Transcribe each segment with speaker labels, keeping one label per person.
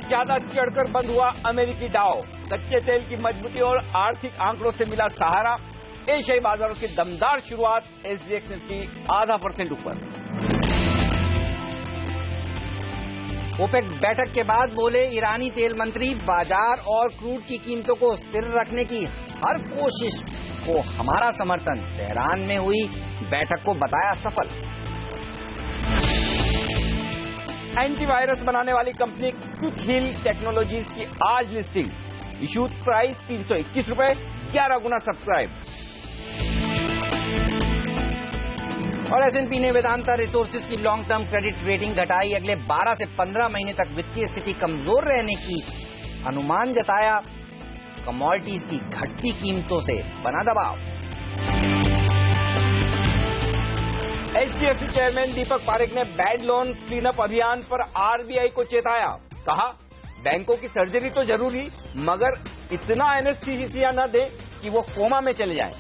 Speaker 1: ज्यादा चढ़कर बंद हुआ अमेरिकी डाउ। कच्चे तेल की मजबूती और आर्थिक आंकड़ों से मिला सहारा। एशियाई बाजारों की दमदार शुरुआत, एसजीएक्स निफ्टी 0.5% ऊपर।
Speaker 2: ओपेक बैठक के बाद बोले ईरानी तेल मंत्री, बाजार और क्रूड की कीमतों को स्थिर रखने की हर कोशिश को हमारा समर्थन। तेहरान में हुई बैठक को बताया सफल।
Speaker 1: एंटीवायरस बनाने वाली कंपनी क्विक हिल टेक्नोलॉजीज की आज लिस्टिंग। इशू प्राइस 321 रुपए, 11 गुना सब्सक्राइब।
Speaker 2: और एस&पी ने वेदांता रिसोर्सेज की लॉन्ग टर्म क्रेडिट रेटिंग घटाई। अगले 12 से 15 महीने तक वित्तीय स्थिति कमजोर रहने की अनुमान जताया। कमोडिटीज की घटती कीमतों से बना दबाव।
Speaker 1: एचडीएफसी चेयरमैन दीपक पारेख ने बैड लोन क्लीनअप अभियान पर आरबीआई को चेताया। कहा, बैंकों की सर्जरी तो जरूरी, मगर इतना एनेस्थीसिया न दे कि वो कोमा में चले जाएं।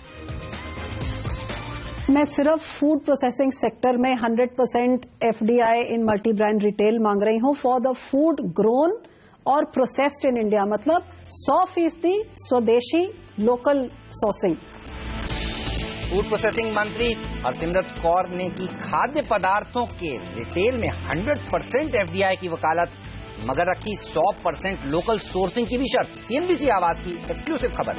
Speaker 3: मैं सिर्फ फूड प्रोसेसिंग सेक्टर में 100% एफडीआई इन मल्टी ब्रांड रिटेल मांग रही हूं फॉर द फूड ग्रोन और प्रोसेस्ड इन इंडिया, मतलब 100% स्वदेशी लोकल सोर्सिंग।
Speaker 2: फूड प्रोसेसिंग मंत्री हरसिमरत कौर ने की खाद्य पदार्थों के रिटेल में 100% एफडीआई की वकालत, मगर रखी 100% लोकल सोर्सिंग की भी शर्त। सीएनबीसी आवाज की एक्सक्लूसिव खबर।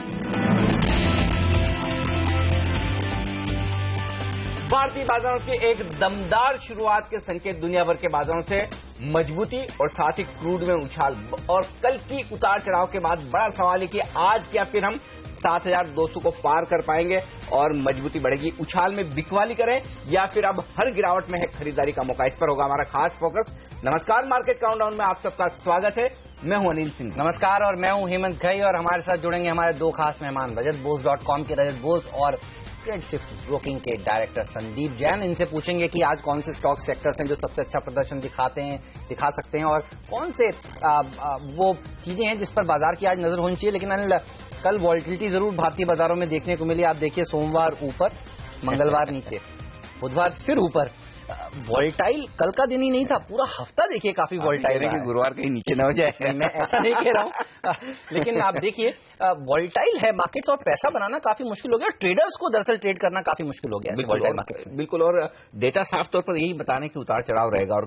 Speaker 1: भारतीय बाजारों की एक दमदार शुरुआत के संकेत दुनिया भर के बाजारों से मजबूती और साथ ही क्रूड में उछाल। और कल की उतार चढ़ाव के बाद बड़ा सवाल है कि आज क्या फिर हम 7,200 को पार कर पाएंगे और मजबूती बढ़ेगी, उछाल में बिकवाली करें, या फिर अब हर गिरावट में है खरीदारी का मौका। इस पर होगा हमारा खास फोकस। नमस्कार, मार्केट काउंटडाउन में आप सबका स्वागत है। मैं हूं अनिल सिंह।
Speaker 2: नमस्कार, और मैं हूं हेमंत घई, और हमारे साथ जुड़ेंगे हमारे दो खास मेहमान, रजतबोस.com के रजत बोस और ट्रेड शिफ्ट ब्रोकिंग के डायरेक्टर संदीप जैन। इनसे पूछेंगे कि आज कौन से स्टॉक सेक्टर्स हैं जो सबसे अच्छा प्रदर्शन दिखा सकते हैं, और कौन से वो चीजें हैं जिस पर बाजार की आज नजर होनी चाहिए। लेकिन अनिल, कल वॉल्टिलिटी जरूर भारतीय बाजारों में देखने को मिली। आप देखिए, सोमवार ऊपर, मंगलवार नीचे, बुधवार फिर ऊपर। वॉल्टाइल कल का दिन ही नहीं था, पूरा हफ्ता देखिए काफी वॉल्टाइल है।
Speaker 1: गुरुवार कहीं नीचे न हो जाए।
Speaker 2: मैं ऐसा नहीं कह रहा हूं, लेकिन आप देखिए वॉल्टाइल है मार्केट्स, और पैसा बनाना काफी मुश्किल हो गया। ट्रेडर्स को दरअसल ट्रेड करना काफी मुश्किल हो गया वॉल्टाइल मार्केट में।
Speaker 1: बिल्कुल, और डेटा साफ तौर पर यही बताने की उतार चढ़ाव रहेगा, और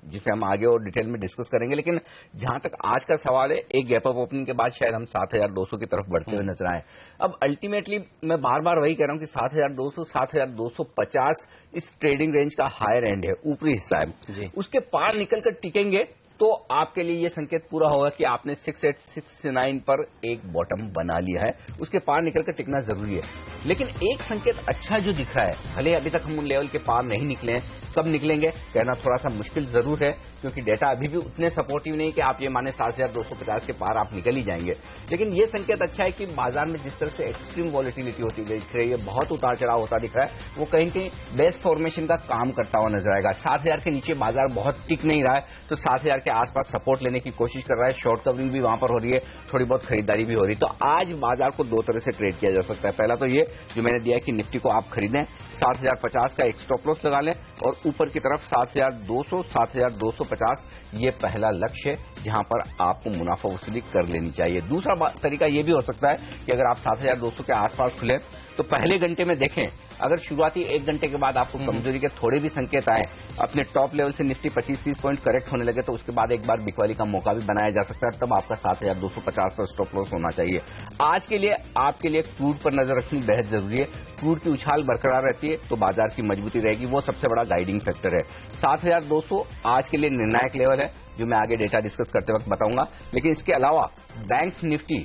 Speaker 1: जिसे हम आगे और डिटेल में डिस्कस करेंगे। लेकिन जहां तक आज का सवाल है, एक गैप अप ओपनिंग के बाद शायद हम 7,200 की तरफ बढ़ते हुए नजर आए। अब अल्टीमेटली मैं बार बार वही कह रहा हूं कि 7,200 7,250 इस ट्रेडिंग रेंज का हायर एंड है, ऊपरी हिस्सा है। उसके पार निकलकर टिकेंगे तो आपके लिए यह संकेत पूरा होगा कि आपने 6869 पर एक बॉटम बना लिया है। उसके पार निकलकर टिकना जरूरी है। लेकिन एक संकेत अच्छा जो दिख रहा है, भले अभी तक हम उन लेवल के पार नहीं निकले हैं, कब निकलेंगे कहना थोड़ा सा मुश्किल जरूर है, क्योंकि डेटा अभी भी उतने सपोर्टिव नहीं कि आप ये माने 7,250 के पार आप निकल ही जाएंगे। लेकिन ये संकेत अच्छा है कि बाजार में जिस तरह से एक्सट्रीम वॉलिटिलिटी होती दिख रही है, बहुत उतार चढ़ाव होता दिख रहा है, वो कहीं कहीं बेस्ट फॉर्मेशन का काम करता हुआ नजर आएगा। 7,000 के नीचे बाजार बहुत टिक नहीं रहा है, तो 7,000 के आसपास सपोर्ट लेने की कोशिश कर रहा है। शॉर्ट कवरिंग भी वहां पर हो रही है, थोड़ी बहुत खरीदारी भी हो रही है। तो आज बाजार को दो तरह से ट्रेड किया जा सकता है। पहला तो ये जो मैंने दिया कि निफ्टी को आप खरीदें, 7,050 का एक स्टॉप लॉस लगा लें, और ऊपर की तरफ 7,200 7,250 ये पहला लक्ष्य है जहां पर आपको मुनाफा वसूली कर लेनी चाहिए। दूसरा तरीका ये भी हो सकता है कि अगर आप 7,200 के आसपास खुले तो पहले घंटे में देखें, अगर शुरुआती एक घंटे के बाद आपको कमजोरी के थोड़े भी संकेत आए, अपने टॉप लेवल से निफ्टी 25-30 पॉइंट करेक्ट होने लगे, तो उसके बाद एक बार बिकवाली का मौका भी बनाया जा सकता है। तब आपका 7,250 पर स्टॉप लॉस होना चाहिए। आज के लिए आपके लिए क्रूड पर नजर रखनी बेहद जरूरी है। क्रूड की उछाल बरकरार रहती है तो बाजार की मजबूती रहेगी, वो सबसे बड़ा गाइडिंग फैक्टर है। 7,200 आज के लिए निर्णायक लेवल है, जो मैं आगे डेटा डिस्कस करते वक्त बताऊंगा। लेकिन इसके अलावा बैंक निफ्टी,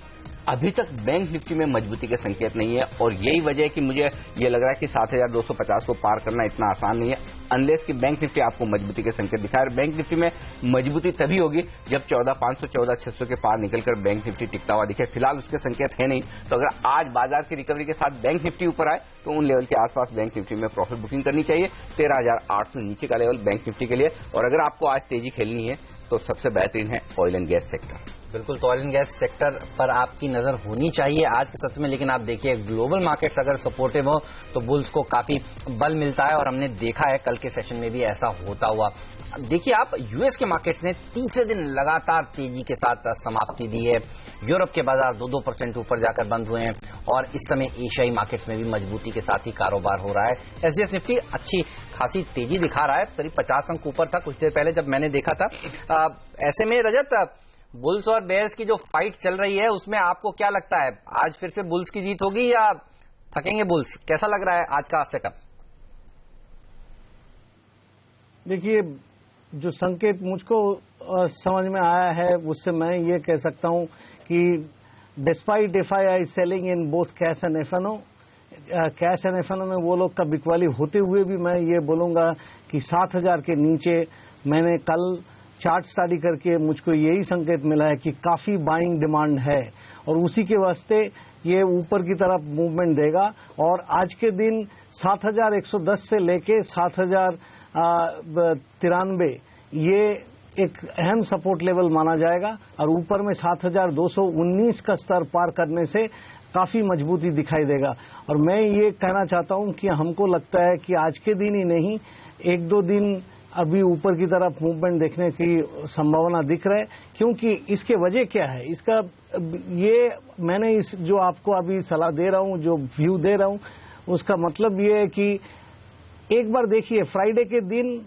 Speaker 1: अभी तक बैंक निफ्टी में मजबूती के संकेत नहीं है, और यही वजह है कि मुझे ये लग रहा है कि 7,250 को पार करना इतना आसान नहीं है, अनलेस कि बैंक निफ्टी आपको मजबूती के संकेत दिखाए। बैंक निफ्टी में मजबूती तभी होगी जब 14,500 14,600 के पार निकलकर बैंक निफ्टी टिकता हुआ दिखे। फिलहाल उसके संकेत है नहीं, तो अगर आज बाजार की रिकवरी के साथ बैंक निफ्टी ऊपर आए तो उन लेवल के आसपास बैंक निफ्टी में प्रॉफिट बुकिंग करनी चाहिए। 13,800 नीचे का लेवल बैंक निफ्टी के लिए। और अगर आपको आज तेजी खेलनी है तो सबसे बेहतरीन है ऑयल एंड गैस सेक्टर।
Speaker 2: बिल्कुल, तो ऑयल एंड गैस सेक्टर पर आपकी नजर होनी चाहिए आज के सत्र में। लेकिन आप देखिए, ग्लोबल मार्केट्स अगर सपोर्टिव हो तो बुल्स को काफी बल मिलता है, और हमने देखा है कल के सेशन में भी ऐसा होता हुआ। देखिए आप, यूएस के मार्केट्स ने तीसरे दिन लगातार तेजी के साथ समाप्ति दी है। यूरोप के बाजार 2% ऊपर जाकर बंद हुए हैं, और इस समय एशियाई मार्केट्स में भी मजबूती के साथ ही कारोबार हो रहा है। एसडीएक्स निफ्टी अच्छी खासी तेजी दिखा रहा है, करीब 50 अंक ऊपर था कुछ देर पहले जब मैंने देखा था। ऐसे में रजत, बुल्स और बेयर्स की जो फाइट चल रही है उसमें आपको क्या लगता है, आज फिर से बुल्स की जीत होगी या थकेंगे बुल्स? कैसा लग रहा है आज का सेटअप?
Speaker 4: देखिए, जो संकेत मुझको समझ में आया है उससे मैं ये कह सकता हूं कि despite FII selling in both cash and FNO, cash and FNO में वो लोग का बिकवाली होते हुए भी मैं ये बोलूंगा कि 7,000 के नीचे मैंने कल चार्ट स्टडी करके मुझको यही संकेत मिला है कि काफी बाइंग डिमांड है, और उसी के वास्ते ये ऊपर की तरफ मूवमेंट देगा। और आज के दिन 7,110 से लेके 7,093 ये एक अहम सपोर्ट लेवल माना जाएगा, और ऊपर में 7,219 का स्तर पार करने से काफी मजबूती दिखाई देगा। और मैं ये कहना चाहता हूं कि हमको लगता है कि आज के दिन ही नहीं, 1-2 दिन अभी ऊपर की तरफ मूवमेंट देखने की संभावना दिख रहा है। क्योंकि इसके वजह क्या है, इसका ये मैंने इस जो आपको अभी सलाह दे रहा हूं, जो व्यू दे रहा हूं, उसका मतलब ये है कि एक बार देखिए, फ्राइडे के दिन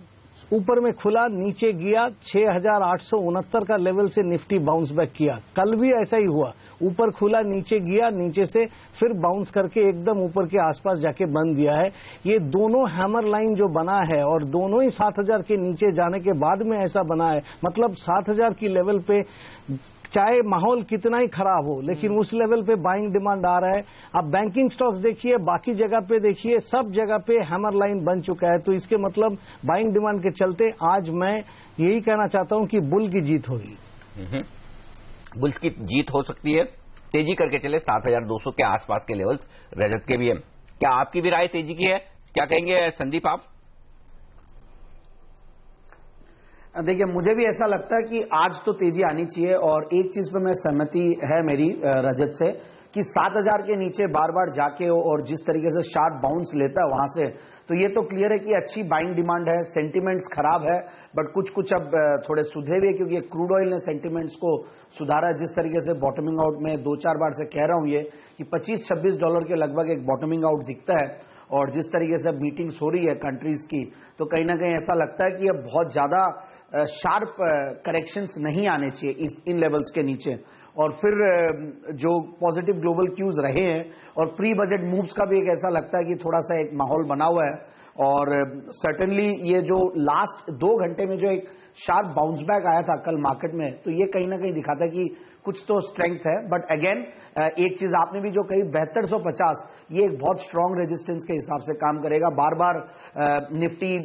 Speaker 4: ऊपर में खुला, नीचे गया, 6,869 का लेवल से निफ्टी बाउंस बैक किया। कल भी ऐसा ही हुआ, ऊपर खुला, नीचे गया, नीचे से फिर बाउंस करके एकदम ऊपर के आसपास जाके बंद दिया है। ये दोनों हैमर लाइन जो बना है, और दोनों ही 7,000 के नीचे जाने के बाद में ऐसा बना है, मतलब 7,000 की लेवल पे चाहे माहौल कितना ही खराब हो, लेकिन उस लेवल पे बाइंग डिमांड आ रहा है। अब बैंकिंग स्टॉक्स देखिए, बाकी जगह पे देखिए, सब जगह पे हैमर लाइन बन चुका है। तो इसके मतलब बाइंग डिमांड के चलते आज मैं यही कहना चाहता हूं कि बुल की जीत होगी।
Speaker 1: बुल्स की जीत हो सकती है, तेजी करके चले 7,200 के आसपास के लेवल रजत के भी है। क्या आपकी भी राय तेजी की है? क्या कहेंगे संदीप आप?
Speaker 5: देखिए, मुझे भी ऐसा लगता है कि आज तो तेजी आनी चाहिए, और एक चीज पे मैं सहमति है मेरी रजत से कि 7,000 के नीचे बार बार जाके और जिस तरीके से शार्प बाउंस लेता है वहां से, तो ये तो क्लियर है कि अच्छी बाइंग डिमांड है। सेंटिमेंट्स खराब है, बट कुछ अब थोड़े सुधरे हुए, क्योंकि क्रूड ऑयल ने सेंटिमेंट्स को सुधारा। जिस तरीके से बॉटमिंग आउट में 2-4 बार से कह रहा हूं ये कि $25-26 के लगभग एक बॉटमिंग आउट दिखता है, और जिस तरीके से मीटिंग्स हो रही है कंट्रीज की, तो कहीं ना कहीं ऐसा लगता है कि अब बहुत ज्यादा शार्प करेक्शंस नहीं आने चाहिए इन लेवल्स के नीचे। और फिर जो पॉजिटिव ग्लोबल क्यूज रहे हैं, और प्री बजट मूव्स का भी एक ऐसा लगता है कि थोड़ा सा एक माहौल बना हुआ है। और सर्टेनली ये जो लास्ट 2 घंटे में जो एक शार्प बाउंस बैक आया था कल मार्केट में, तो ये कहीं ना कहीं दिखाता है कि कुछ तो स्ट्रेंथ है। बट अगेन एक चीज आपने भी जो कही, 7250, ये एक बहुत स्ट्रांग रेजिस्टेंस के हिसाब से काम करेगा। बार बार निफ्टी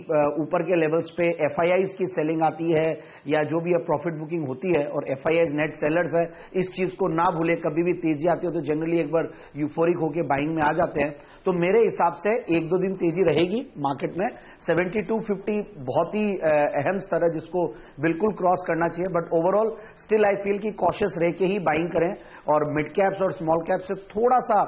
Speaker 5: ऊपर के लेवल्स पे एफआईआईज की सेलिंग आती है, या जो भी प्रॉफिट बुकिंग होती है, और एफआईआईज नेट सेलर्स है, इस चीज को ना भूले। कभी भी तेजी आती है तो जनरली एक बार यूफोरिक होकर बाइंग में आ जाते हैं। तो मेरे हिसाब से 1-2 दिन तेजी रहेगी मार्केट में। 7250 बहुत ही अहम स्तर है जिसको बिल्कुल क्रॉस करना चाहिए, but overall still I feel कि कॉशियस रह के ही बाइंग करें, और मिड कैप्स और स्मॉल कैप्स से थोड़ा सा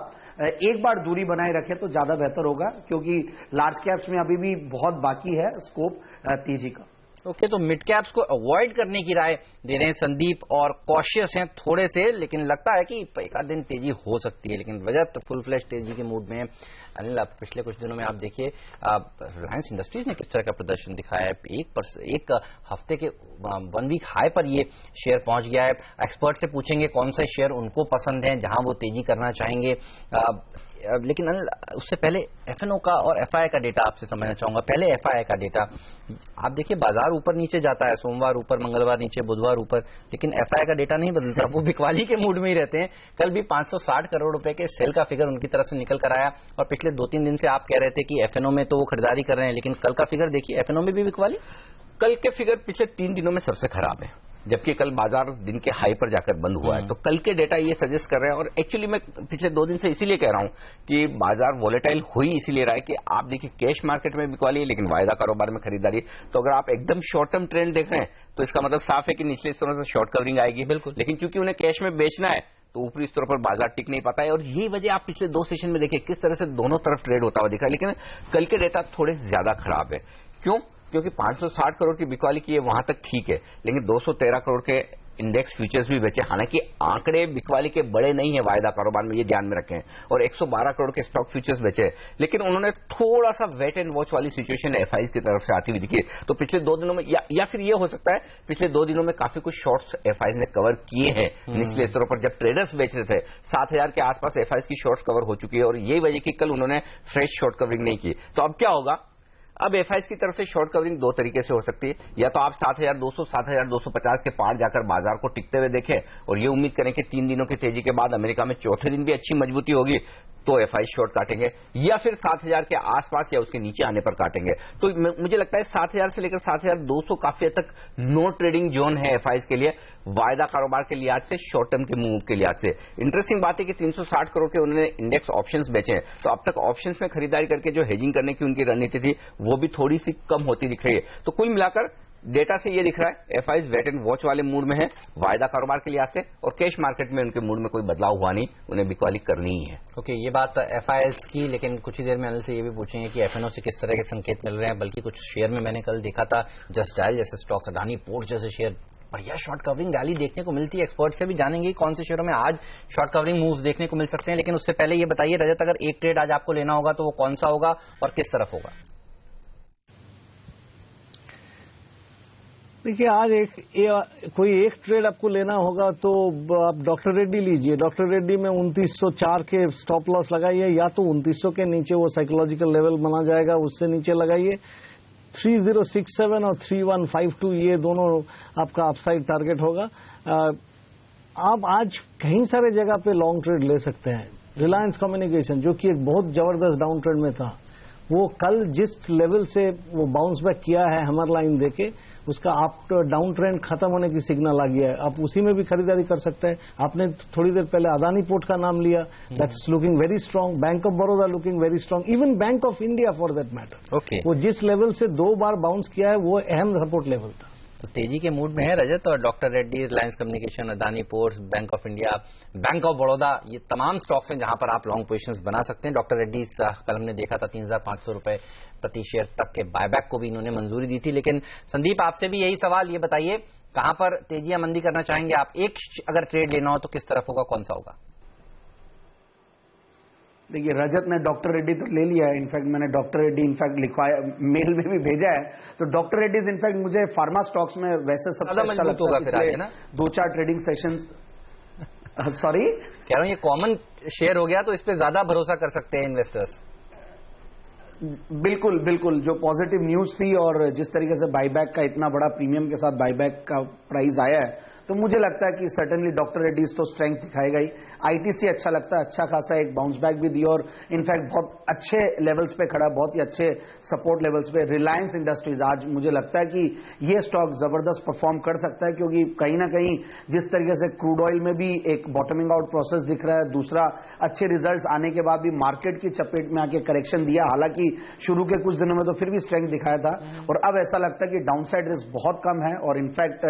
Speaker 5: एक बार दूरी बनाए रखें तो ज्यादा बेहतर होगा, क्योंकि लार्ज कैप्स में अभी भी बहुत बाकी है स्कोप तेजी का।
Speaker 2: ओके, तो मिड कैप्स को अवॉइड करने की राय दे रहे हैं संदीप, और कॉशियस हैं थोड़े से, लेकिन लगता है कि एक आध दिन तेजी हो सकती है, लेकिन वजह फुल फ्लैश तेजी के मूड में। अनिल, पिछले कुछ दिनों में आप देखिए रिलायंस इंडस्ट्रीज ने किस तरह का प्रदर्शन दिखाया है। एक हफ्ते के 1 वीक हाई पर ये शेयर पहुंच गया है। एक्सपर्ट से पूछेंगे कौन से शेयर उनको पसंद है, जहां वो तेजी करना चाहेंगे। लेकिन अनिल, उससे पहले एफएनओ का और एफआईआई का डेटा आपसे समझना चाहूंगा। पहले एफआईआई का डेटा, आप देखिए बाजार ऊपर नीचे जाता है, सोमवार ऊपर, मंगलवार नीचे, बुधवार ऊपर, लेकिन एफआईआई का डेटा नहीं बदलता, वो बिकवाली के मूड में ही रहते हैं। कल भी 560 करोड़ रुपए के सेल का फिगर उनकी तरफ से निकल कर आया, और पिछले 2-3 दिन से आप कह रहे थे कि एफएनओ में तो वो खरीदारी कर रहे हैं, लेकिन कल का फिगर देखिए, एफएनओ में भी बिकवाली।
Speaker 1: कल के फिगर पिछले 3 दिनों में सबसे खराब है। जबकि कल बाजार दिन के हाई पर जाकर बंद हुआ है। तो कल के डेटा ये सजेस्ट कर रहे हैं, और एक्चुअली मैं पिछले 2 दिन से इसीलिए कह रहा हूं कि बाजार वोलेटाइल हो ही इसीलिए रहा है कि आप देखिए कैश मार्केट में बिकवाली है लेकिन वायदा कारोबार में खरीदारी। तो अगर आप एकदम शॉर्ट टर्म ट्रेंड देख रहे हैं तो इसका मतलब साफ है कि निचले स्तरों से शॉर्ट कवरिंग आएगी।
Speaker 2: बिल्कुल,
Speaker 1: लेकिन चूंकि उन्हें कैश में बेचना है तो ऊपरी स्तरों पर बाजार टिक नहीं पाता है, और यही वजह आप पिछले 2 सेशन में देखिए किस तरह से दोनों तरफ ट्रेड होता हुआ दिखा है। लेकिन कल के डेटा थोड़े ज्यादा खराब है। क्यों? क्योंकि 560 करोड़ की बिकवाली की है वहां तक ठीक है, लेकिन 213 करोड़ के इंडेक्स फ्यूचर्स भी बेचे। हालांकि आंकड़े बिकवाली के बड़े नहीं है वायदा कारोबार में, ये ध्यान में रखें, और 112 करोड़ के स्टॉक फ्यूचर्स बेचे, लेकिन उन्होंने थोड़ा सा वेट एंड वॉच वाली सिचुएशन एफआईज की तरफ से आती हुई दिखी। तो पिछले 2 दिनों में या फिर ये हो सकता है पिछले 2 दिनों में काफी कुछ शॉर्ट्स एफआईज ने कवर किए हैं निचले स्तरों पर। जब ट्रेडर्स बेच रहे थे 7000 के आसपास एफआईज की शॉर्ट्स कवर हो चुकी है, और यही वजह की कल उन्होंने फ्रेश शॉर्ट कवरिंग नहीं की। तो अब क्या होगा? अब एफआईज की तरफ से शॉर्ट कवरिंग 2 तरीके से हो सकती है। या तो आप 7200 7250 के पार जाकर बाजार को टिकते हुए देखें और ये उम्मीद करें कि 3 दिनों की तेजी के बाद अमेरिका में चौथे दिन भी अच्छी मजबूती होगी तो एफआईज शॉर्ट काटेंगे, या फिर 7000 के आसपास या उसके नीचे आने पर काटेंगे। तो मुझे लगता है 7000 से लेकर 7200 काफी हद तक नो ट्रेडिंग जोन है एफआईज के लिए, वायदा कारोबार के लिहाज से, शॉर्ट टर्म के मूव के लिहाज से। इंटरेस्टिंग बात है कि 360 करोड़ के उन्होंने इंडेक्स ऑप्शंस बेचे हैं, तो अब तक ऑप्शंस में खरीदारी करके जो हेजिंग करने की उनकी रणनीति थी वो भी थोड़ी सी कम होती दिख रही है। तो कुल मिलाकर डेटा से ये दिख रहा है एफआईज वेट एंड वॉच वाले मूड में है वायदा कारोबार के लिहाज से, और कैश मार्केट में उनके मूड में कोई बदलाव हुआ नहीं, उन्हें बिकवाली करनी ही है।
Speaker 2: ओके, ये बात एफआईएस की, लेकिन कुछ ही देर में अनिल से ये भी पूछेंगे कि एफएनओ से किस तरह के संकेत मिल रहे हैं। बल्कि कुछ शेयर में मैंने कल देखा था, जस्ट डायल जैसे स्टॉक्स, अडानी पोर्ट्स जैसे शेयर बढ़िया शॉर्ट कवरिंग रैली देखने को मिलती है। एक्सपर्ट से भी जानेंगे कौन से शेयरों में आज शॉर्ट कवरिंग मूव्स देखने को मिल सकते हैं। लेकिन उससे पहले ये बताइए रजत, अगर एक ट्रेड आज आपको लेना होगा तो वो कौन सा होगा और किस तरफ होगा?
Speaker 4: देखिए, आज कोई एक ट्रेड आपको लेना होगा तो आप डॉक्टर रेड्डी लीजिए। डॉक्टर रेड्डी में 2904 के स्टॉप लॉस लगाइए, या तो 2900 के नीचे वो साइकोलॉजिकल लेवल बना जाएगा, उससे नीचे लगाइए। 3067 और 3152 ये दोनों आपका अपसाइड टारगेट होगा। आप आज कई सारे जगह पे लॉन्ग ट्रेड ले सकते हैं। रिलायंस कम्युनिकेशन जो कि एक बहुत जबरदस्त डाउन ट्रेंड में था, वो कल जिस लेवल से वो बाउंस बैक किया है हैमर लाइन देके, उसका आप डाउन ट्रेंड खत्म होने की सिग्नल आ गया है। आप उसी में भी खरीदारी कर सकते हैं। आपने थोड़ी देर पहले अदानी पोर्ट का नाम लिया, that's looking very strong. Bank of Baroda looking very strong, even bank of India for that matter.
Speaker 2: Okay,
Speaker 4: वो जिस लेवल से 2 बार बाउंस किया है वो अहम सपोर्ट लेवल था।
Speaker 2: तो तेजी के मूड में है रजत, और doctor Reddy, Reliance communication, Adani ports, bank of India, bank of Baroda, ये तमाम स्टॉक्स हैं जहां पर आप लॉन्ग पोजीशंस बना सकते हैं। डॉक्टर रेड्डी कल हमने देखा था 3500 रुपए प्रति शेयर तक के बायबैक को भी इन्होंने मंजूरी दी थी। लेकिन संदीप, आपसे भी यही सवाल, ये बताइए कहां पर तेजी या मंदी करना चाहेंगे आप? एक अगर ट्रेड लेना हो तो किस तरफ होगा, कौन सा होगा?
Speaker 5: देखिए, रजत ने डॉक्टर रेड्डी तो ले लिया है। इनफैक्ट मैंने डॉक्टर रेड्डी इनफैक्ट लिखवाया, मेल में भी भेजा है। तो डॉक्टर रेड्डी इनफैक्ट मुझे फार्मा स्टॉक्स में वैसे सबसे अच्छा लगता है पिछले 2-4 ट्रेडिंग सेशंस। सॉरी,
Speaker 2: कह रहा हूं ये कॉमन शेयर हो गया तो इस पे ज्यादा भरोसा कर सकते हैं इन्वेस्टर्स।
Speaker 5: बिल्कुल बिल्कुल, जो पॉजिटिव न्यूज थी और जिस तरीके से बाईबैक का इतना बड़ा प्रीमियम के साथ बाईबैक का प्राइस आया है, तो मुझे लगता है कि सर्टेनली डॉक्टर रेड्डीज तो स्ट्रेंथ दिखाएगा ही। आईटीसी अच्छा लगता है, अच्छा खासा एक बाउंस बैक भी दिया और इनफैक्ट बहुत अच्छे लेवल्स पे खड़ा, बहुत ही अच्छे सपोर्ट लेवल्स पे। रिलायंस इंडस्ट्रीज आज मुझे लगता है कि ये स्टॉक जबरदस्त परफॉर्म कर सकता है, क्योंकि कहीं ना कहीं जिस तरीके से क्रूड ऑयल में भी एक बॉटमिंग आउट प्रोसेस दिख रहा है, दूसरा अच्छे रिजल्ट्स आने के बाद भी मार्केट की चपेट में आके करेक्शन दिया। हालांकि शुरू के कुछ दिनों में तो फिर भी स्ट्रेंथ दिखाया था, और अब ऐसा लगता है कि डाउनसाइड रिस्क बहुत कम है। और इनफैक्ट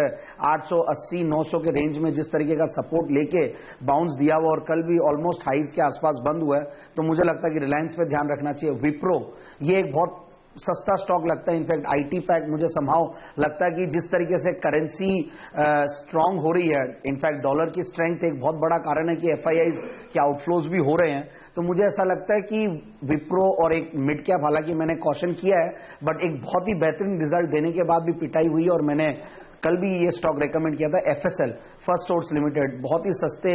Speaker 5: 880-900 के रेंज में जिस तरीके का सपोर्ट लेके बाउंस दिया हुआ और कल भी ऑलमोस्ट हाइज के आसपास बंद हुआ है, तो मुझे लगता है कि रिलायंस पे ध्यान रखना चाहिए। विप्रो ये एक बहुत सस्ता स्टॉक लगता है। इनफैक्ट आईटी पैक मुझे संभाव लगता है कि जिस तरीके से करेंसी स्ट्रांग हो रही है, इनफैक्ट डॉलर की स्ट्रेंथ एक बहुत बड़ा कारण है कि एफआईआईज के आउटफ्लोज भी हो रहे हैं। तो मुझे ऐसा लगता है कि विप्रो और एक मिड कैप, हालांकि मैंने कॉशन किया है, बट एक बहुत ही बेहतरीन रिजल्ट देने के बाद भी पिटाई हुई, और मैंने कल भी ये स्टॉक रेकमेंड किया था। एफएसएल, फर्स्ट सोर्स लिमिटेड, बहुत ही सस्ते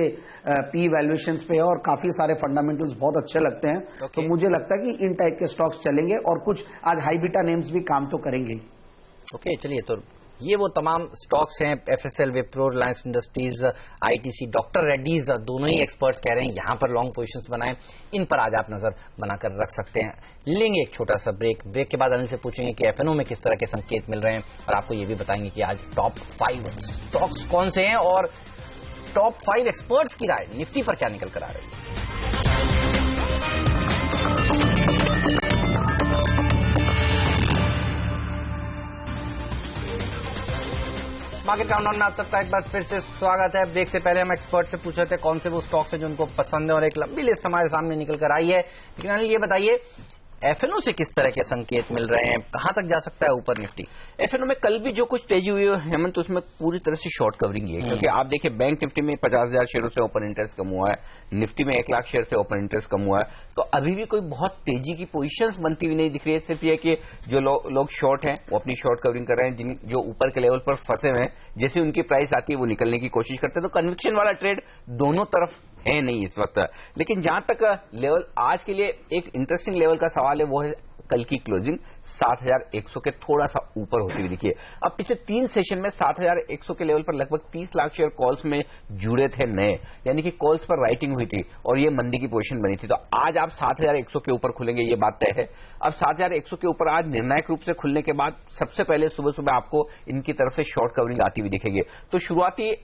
Speaker 5: पी वैल्यूएशंस पे है और काफी सारे फंडामेंटल्स बहुत अच्छे लगते हैं। तो मुझे लगता है कि इन टाइप के स्टॉक्स चलेंगे और कुछ आज हाई बीटा नेम्स भी काम तो करेंगे।
Speaker 2: ओके, चलिए, तो ये वो तमाम स्टॉक्स हैं, FSL, Wipro, Reliance industries, ITC, doctor Reddy's, दोनों ही एक्सपर्ट्स कह रहे हैं यहाँ पर लॉन्ग पोजीशंस बनाएं। इन पर आज आप नजर बनाकर रख सकते हैं। लेंगे एक छोटा सा ब्रेक के बाद अनिल से पूछेंगे कि एफएनओ में किस तरह के संकेत मिल रहे हैं, और आपको ये भी बताएंगे कि आज टॉप 5 स्टॉक्स कौन से हैं और टॉप 5 एक्सपर्ट्स की राय निफ्टी पर क्या निकल कर आ रही है। मार्केट काउंटडाउन में आप सबका एक बार फिर से स्वागत है। ब्रेक से पहले हम एक्सपर्ट से पूछ रहे थे कौन से वो स्टॉक्स हैं जो उनको पसंद है, और एक लंबी लिस्ट हमारे सामने निकल कर आई है। लेकिन अनिल ये बताइए, एफएनओ से किस तरह के संकेत मिल रहे हैं, कहां तक जा सकता है ऊपर निफ्टी?
Speaker 1: एफएनओ में कल भी जो कुछ तेजी हुई है हेमंत, उसमें पूरी तरह से शॉर्ट कवरिंग है, क्योंकि आप देखिए बैंक निफ्टी में 50,000 शेयरों से ओपन इंटरेस्ट कम हुआ है, निफ्टी में 1 लाख शेयर से ओपन इंटरेस्ट कम हुआ है। तो अभी भी कोई बहुत तेजी की पोजीशंस बनती हुई नहीं दिख रही है। सिर्फ ये कि जो लोग शॉर्ट हैं वो अपनी शॉर्ट कवरिंग कर रहे हैं, जो ऊपर के लेवल पर फंसे हुए हैं जैसे उनकी प्राइस आती है वो निकलने की कोशिश करते हैं। तो कन्विक्शन वाला ट्रेड दोनों तरफ है नहीं इस वक्त। लेकिन जहां तक लेवल आज के लिए एक इंटरेस्टिंग लेवल का सवाल है, वो है कल की क्लोजिंग 7,100 के थोड़ा सा ऊपर होती हुई दिखी है। अब पिछले 3 सेशन में 7,100 के लेवल पर लगभग 30 लाख शेयर कॉल्स में जुड़े थे नए, यानी कि कॉल्स पर राइटिंग हुई थी और ये मंदी की पोजीशन बनी थी। तो आज आप 7,100 के ऊपर खुलेंगे, ये बात तय है। अब 7,100 के ऊपर आज निर्णायक रूप से खुलने के बाद सबसे पहले सुबह सुबह आपको इनकी तरफ से शॉर्ट कवरिंग आती हुई दिखेगी। तो शुरुआती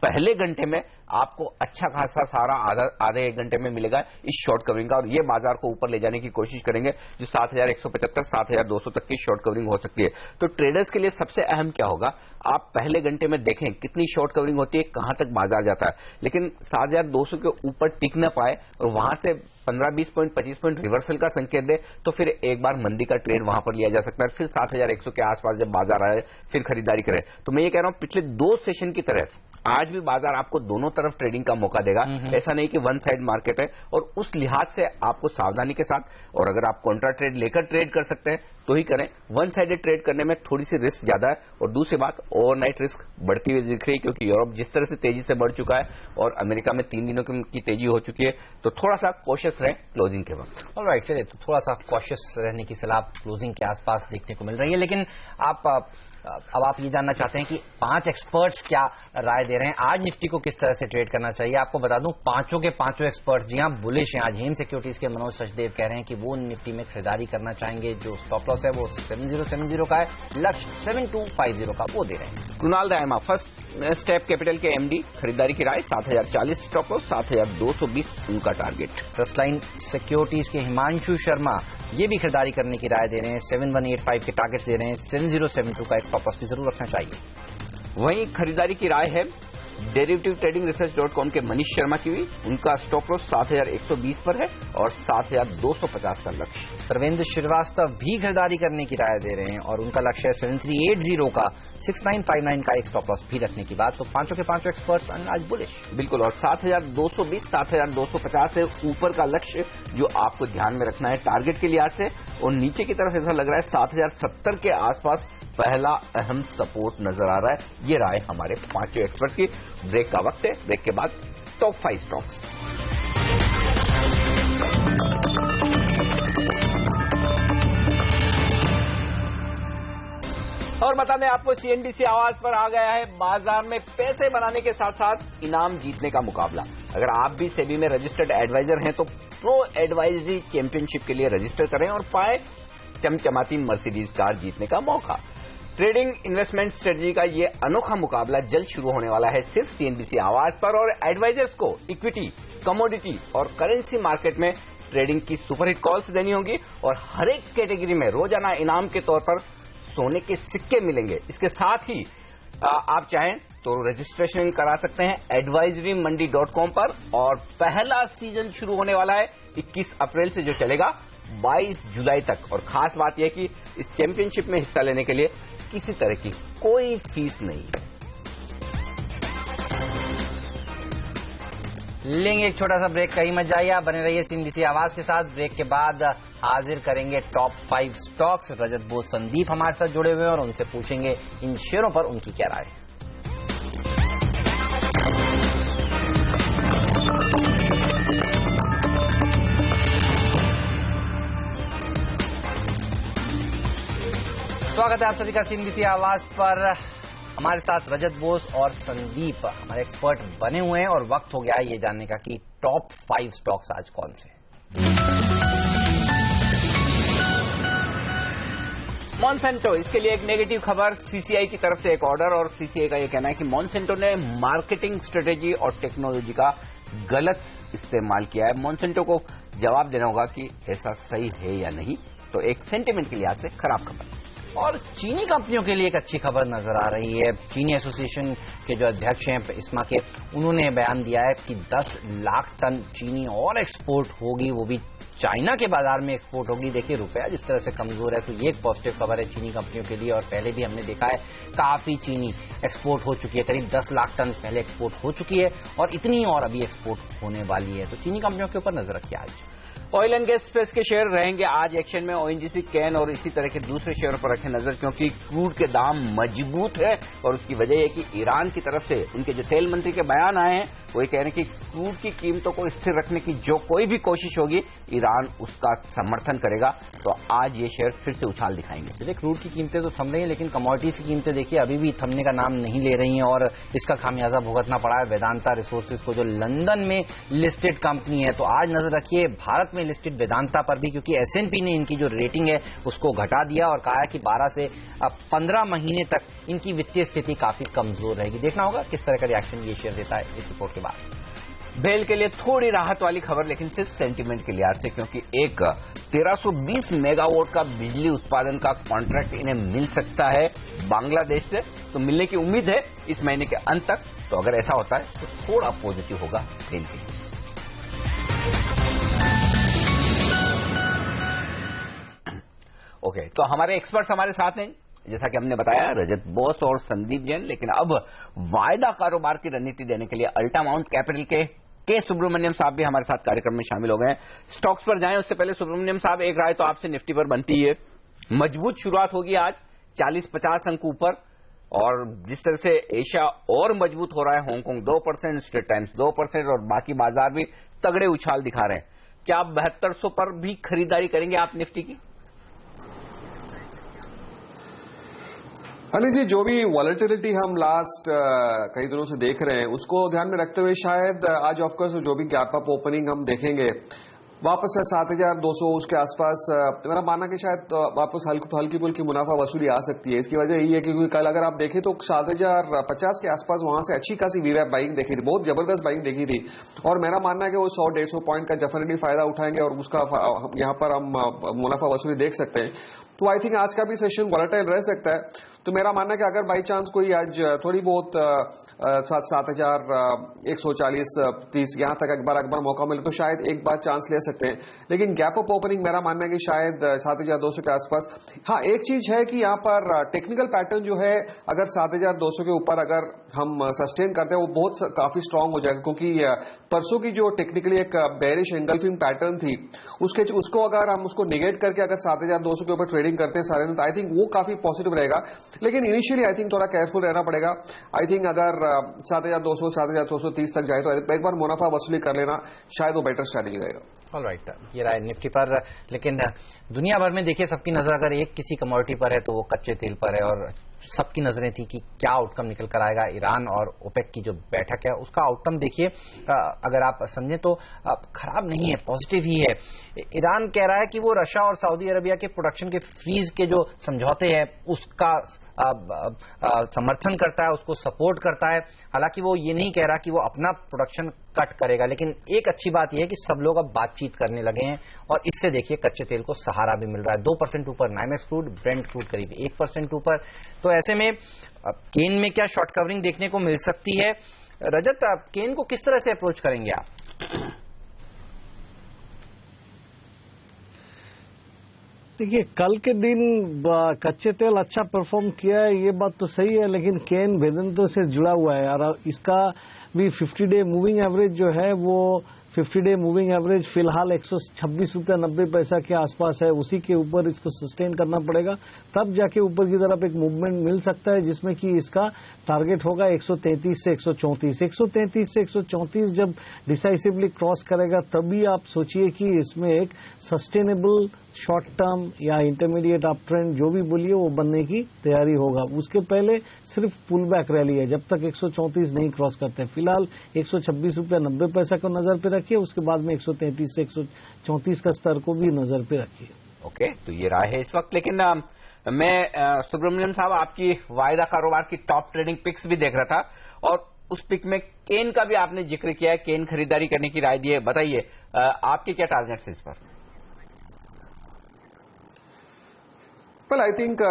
Speaker 1: पहले घंटे में आपको अच्छा खासा सारा आधे 1 घंटे में मिलेगा इस शॉर्ट कवरिंग का, और ये बाजार को ऊपर ले जाने की कोशिश करेंगे, जो 7,175 7,200 तक की शॉर्ट कवरिंग हो सकती है। तो ट्रेडर्स के लिए सबसे अहम क्या होगा, आप पहले घंटे में देखें कितनी शॉर्ट कवरिंग होती है, कहां तक बाजार जाता है। लेकिन 7,200 के ऊपर टिक न पाए और वहां से 15-20 पॉइंट 25 पॉइंट रिवर्सल का संकेत दे, तो फिर एक बार मंदी का ट्रेड वहां पर लिया जा सकता है। फिर 7,100 के आसपास जब बाजार आए फिर खरीदारी करें। तो मैं ये कह रहा हूं पिछले 2 सेशन की तरह आज भी बाजार आपको दोनों तरफ ट्रेडिंग का मौका देगा। ऐसा नहीं कि वन साइड मार्केट है, और उस लिहाज से आपको सावधानी के साथ, और अगर आप कॉन्ट्रा ट्रेड लेकर ट्रेड कर सकते हैं तो ही करें। वन साइडेड ट्रेड करने में थोड़ी सी रिस्क ज्यादा है, और दूसरी बात ओवरनाइट रिस्क बढ़ती हुई दिख रही है, क्योंकि यूरोप जिस तरह से तेजी से बढ़ चुका है और अमेरिका में 3 दिनों की तेजी हो चुकी है। तो थोड़ा सा कॉशियस रहें क्लोजिंग के वक्त।
Speaker 2: ऑलराइट, चलिए, तो थोड़ा सा कॉशियस रहने की सलाह क्लोजिंग के आसपास देखने को मिल रही है। लेकिन अब आप ये जानना चाहते हैं कि 5 एक्सपर्ट्स क्या राय दे रहे हैं, आज निफ्टी को किस तरह से ट्रेड करना चाहिए। आपको बता दूं, पांचों के पांचों एक्सपर्ट्स जी हां बुलिश हैं। आज हेम सिक्योरिटीज के मनोज सचदेव कह रहे हैं कि वो निफ्टी में खरीदारी करना चाहेंगे। जो स्टॉप लॉस है वो 7070 का है, लक्ष्य 7250 का वो दे रहे हैं।
Speaker 1: Kunal Dayma First Step Capital के एमडी, खरीदारी की राय 7,040 स्टॉप लॉस, 7,220 उनका टारगेट।
Speaker 2: फर्स्ट लाइन सिक्योरिटीज के हिमांशु शर्मा ये भी खरीदारी करने की राय दे रहे हैं, 7185 के टारगेट दे रहे हैं, 7072 का स्टॉप लॉस भी जरूर रखना चाहिए।
Speaker 1: वहीं खरीदारी की राय है डेरिवेटिव ट्रेडिंग रिसर्च.com के मनीष शर्मा की हुई, उनका स्टॉप लॉस 7,120 पर है और 7,250 का लक्ष्य।
Speaker 2: सर्वेंद्र श्रीवास्तव भी खरीदारी करने की राय दे रहे हैं और उनका लक्ष्य है 7380 का, 6959 का एक स्टॉप लॉस भी रखने की बात। तो पांचों के पांचों एक्सपर्ट्स आज बुलिश
Speaker 1: बिल्कुल, और 7,220 7,250 से ऊपर का लक्ष्य जो आपको ध्यान में रखना है टारगेट के लिहाज से, और नीचे की तरफ ऐसा लग रहा है 7,070 के आसपास पहला अहम सपोर्ट नजर आ रहा है। ये राय हमारे पांचों एक्सपर्ट्स की। ब्रेक का वक्त है, ब्रेक के बाद टॉप 5 स्टॉक्स। और बता दें आपको, सीएनबीसी आवाज पर आ गया है बाजार में पैसे बनाने के साथ साथ इनाम जीतने का मुकाबला। अगर आप भी सेबी में रजिस्टर्ड एडवाइजर हैं तो प्रो एडवाइजरी चैंपियनशिप के लिए रजिस्टर करें और पाए चमचमाती मर्सिडीज कार जीतने का मौका। ट्रेडिंग इन्वेस्टमेंट स्ट्रेटजी का ये अनोखा मुकाबला जल्द शुरू होने वाला है सिर्फ सीएनबीसी आवाज पर, और एडवाइजर्स को इक्विटी, कमोडिटी और करेंसी मार्केट में ट्रेडिंग की सुपरहिट कॉल्स देनी होगी, और हर एक कैटेगरी में रोजाना इनाम के तौर पर सोने के सिक्के मिलेंगे। इसके साथ ही आप चाहें तो रजिस्ट्रेशन करा सकते हैं advisoryMandi.com पर, और पहला सीजन शुरू होने वाला है 21 अप्रैल से, जो चलेगा 22 जुलाई तक। और खास बात यह कि इस चैंपियनशिप में हिस्सा लेने के लिए किसी तरह की कोई फीस नहीं है।
Speaker 2: लेंगे एक छोटा सा ब्रेक, कहीं मत जाइए, बने रहिए सीएनबीसी आवाज के साथ। ब्रेक के बाद हाजिर करेंगे टॉप 5 स्टॉक्स। रजत बोस संदीप हमारे साथ जुड़े हुए हैं और उनसे पूछेंगे इन शेयरों पर उनकी क्या राय है। स्वागत है आप सभी का सीएनबीसी आवाज पर। हमारे साथ रजत बोस और संदीप हमारे एक्सपर्ट बने हुए हैं और वक्त हो गया है ये जानने का कि टॉप 5 स्टॉक्स आज कौन से हैं।
Speaker 1: मॉन्सेंटो, इसके लिए एक नेगेटिव खबर, सीसीआई की तरफ से एक ऑर्डर, और सीसीआई का यह कहना है कि मॉन्सेंटो ने मार्केटिंग स्ट्रेटेजी और टेक्नोलॉजी का गलत इस्तेमाल किया है। मॉन्सेंटो को जवाब देना होगा कि ऐसा सही है या नहीं। तो एक सेंटिमेंट के लिहाज से खराब खबर।
Speaker 2: और चीनी कंपनियों के लिए एक अच्छी खबर नजर आ रही है। चीनी एसोसिएशन के जो अध्यक्ष हैं इस्मा के, उन्होंने बयान दिया है कि 10 लाख टन चीनी और एक्सपोर्ट होगी, वो भी चाइना के बाजार में एक्सपोर्ट होगी। देखिए रुपया जिस तरह से कमजोर है तो ये एक पॉजिटिव खबर है चीनी कंपनियों के लिए। और पहले भी हमने देखा है काफी चीनी एक्सपोर्ट हो चुकी है, करीब 10 लाख टन पहले एक्सपोर्ट हो चुकी है और इतनी और अभी एक्सपोर्ट होने वाली है। तो चीनी कंपनियों के ऊपर नजर रखिए। आज
Speaker 1: ऑयल एंड गैस स्पेस के शेयर रहेंगे आज एक्शन में। ओएनजीसी, कैन और इसी तरह के दूसरे शेयरों पर रखें नजर, क्योंकि क्रूड के दाम मजबूत है और उसकी वजह है कि ईरान की तरफ से उनके जो तेल मंत्री के बयान आए हैं वो ये कह रहे हैं कि क्रूड की कीमतों को स्थिर रखने की जो कोई भी कोशिश होगी ईरान उसका समर्थन करेगा। तो आज ये शेयर फिर से उछाल दिखाएंगे।
Speaker 2: देखिए क्रूड की कीमतें तो थम रही हैं, लेकिन कमोडिटीज की कीमतें देखिए अभी भी थमने का नाम नहीं ले रही हैं और इसका खामियाजा भुगतना पड़ा है वेदांता रिसोर्सेज को, जो लंदन में लिस्टेड कंपनी है। तो आज नजर रखिए भारत में लिस्टेड वेदांता पर भी, क्योंकि एसएनपी ने इनकी जो रेटिंग है उसको घटा दिया और कहा है कि 12 से 15 महीने तक इनकी वित्तीय स्थिति काफी कमजोर रहेगी। देखना होगा किस तरह का रिएक्शन ये शेयर देता है इस रिपोर्ट के बाद।
Speaker 1: बेल के लिए थोड़ी राहत वाली खबर, लेकिन सिर्फ सेंटीमेंट के लिहाज से, क्योंकि एक 1320 मेगावाट का बिजली उत्पादन का कॉन्ट्रैक्ट इन्हें मिल सकता है बांग्लादेश से। तो मिलने की उम्मीद है इस महीने के अंत तक। तो अगर ऐसा होता है तो थोड़ा पॉजिटिव होगा बेल के लिए। ओके, तो हमारे एक्सपर्ट्स हमारे साथ हैं, जैसा कि हमने बताया, रजत बोस और संदीप जैन। लेकिन अब वायदा कारोबार की रणनीति देने के लिए अल्टा माउंट कैपिटल के सुब्रमण्यम साहब भी हमारे साथ कार्यक्रम में शामिल हो गए हैं। स्टॉक्स पर जाएं उससे पहले सुब्रमण्यम साहब, एक राय तो आपसे निफ्टी पर बनती है। मजबूत शुरुआत होगी आज, 40-50 अंक ऊपर, और जिस तरह से एशिया और मजबूत हो रहा है, हांगकांग 2%, स्ट्रेट टाइम्स 2% और बाकी बाजार भी तगड़े उछाल दिखा रहे हैं। क्या आप 7200 पर भी खरीदारी करेंगे आप निफ्टी की?
Speaker 6: अनिल जी, जो भी वॉलेटिलिटी हम लास्ट कई दिनों से देख रहे हैं उसको ध्यान में रखते हुए शायद आज ऑफकोर्स जो भी गैप अप ओपनिंग हम देखेंगे वापस से 7200 उसके आसपास, मेरा मानना कि शायद वापस हल्की फुल्की मुनाफा वसूली आ सकती है। इसकी वजह यही है क्योंकि कल अगर आप देखें तो 7050 के आसपास वहां से अच्छी खासी वीवैप बाइंग देखी थी, बहुत जबरदस्त बाइंग देखी थी। और मेरा मानना है कि वो 100-150 पॉइंट का डेफिनेटली फायदा उठाएंगे और उसका यहाँ पर हम मुनाफा वसूली देख सकते हैं। तो आई थिंक आज का भी सेशन वॉलेटाइल रह सकता है। तो मेरा मानना है कि अगर बाई चांस कोई आज थोड़ी बहुत 7140-30 यहां तक एक बार मौका मिले तो शायद एक बार चांस ले सकते हैं। लेकिन गैप अप ओपनिंग मेरा मानना है कि शायद 7200 के आसपास। हाँ, एक चीज है कि यहाँ पर टेक्निकल पैटर्न जो है अगर 7200 के ऊपर अगर हम सस्टेन करते हैं वो बहुत काफी स्ट्रांग हो जाएगा, क्योंकि परसों की जो टेक्निकली एक बेरिश एंगल्फिंग पैटर्न थी उसको अगर हम उसको निगेट करके अगर 7200 के ऊपर ट्रेडिंग करते हैं सारे, तो आई थिंक वो काफी पॉजिटिव रहेगा। लेकिन इनिशियली आई थिंक थोड़ा केयरफुल रहना पड़ेगा। आई थिंक अगर 7200 7230 तक जाए तो एक बार मुनाफा वसूली कर लेना शायद वो बेटर स्ट्रैटेजी रहेगा।
Speaker 2: ऑलराइट, ये रहा निफ्टी पर। लेकिन दुनिया भर में देखिए सबकी नजर अगर एक किसी कमोडिटी पर है तो वो कच्चे तेल पर है, और सबकी नजरें थी कि क्या आउटकम निकल कर आएगा। ईरान और ओपेक की जो बैठक है उसका आउटकम देखिए अगर आप समझें तो खराब नहीं है, पॉजिटिव ही है। ईरान कह रहा है कि वो रशिया और सऊदी अरबिया के प्रोडक्शन के फ्रीज के जो समझौते हैं उसका समर्थन करता है, उसको सपोर्ट करता है। हालांकि वो ये नहीं कह रहा कि वो अपना प्रोडक्शन कट करेगा, लेकिन एक अच्छी बात यह है कि सब लोग अब बातचीत करने लगे हैं और इससे देखिए कच्चे तेल को सहारा भी मिल रहा है। 2% ऊपर नाइमेक्स क्रूड, ब्रेंट क्रूड करीब 1% ऊपर। तो ऐसे में केन में क्या शॉर्ट कवरिंग देखने को मिल सकती है? रजत, केन को किस तरह से अप्रोच करेंगे आप?
Speaker 4: देखिए, कल के दिन कच्चे तेल अच्छा परफॉर्म किया है, ये बात तो सही है, लेकिन केन वेदांता से जुड़ा हुआ है और इसका भी 50 डे मूविंग एवरेज जो है वो 50 डे मूविंग एवरेज फिलहाल 126 रुपया 90 पैसा के आसपास है, उसी के ऊपर इसको सस्टेन करना पड़ेगा, तब जाके ऊपर की तरफ एक मूवमेंट मिल सकता है, जिसमें कि इसका टारगेट होगा 133 से 134। 133 से 134 जब डिसाइसिवली क्रॉस करेगा, तभी आप सोचिए कि इसमें एक सस्टेनेबल शॉर्ट टर्म या इंटरमीडिएट अप ट्रेंड जो भी बोलिए वो बनने की तैयारी होगा। उसके पहले सिर्फ पुल बैक रैली है, जब तक 134 नहीं क्रॉस करते। फिलहाल 126 रुपया 90 पैसा को नजर पे रखिए, उसके बाद में 133 से 134 का स्तर को भी नजर पे रखिए।
Speaker 1: ओके, तो ये राय है इस वक्त। लेकिन मैं सुब्रमण्यम साहब आपकी वायदा कारोबार की टॉप ट्रेडिंग पिक्स भी देख रहा था, और उस पिक में केन का भी आपने जिक्र किया है, केन खरीदारी करने की राय दी है। बताइए आपके क्या टारगेट्स हैं इस पर?
Speaker 6: वेल आई थिंक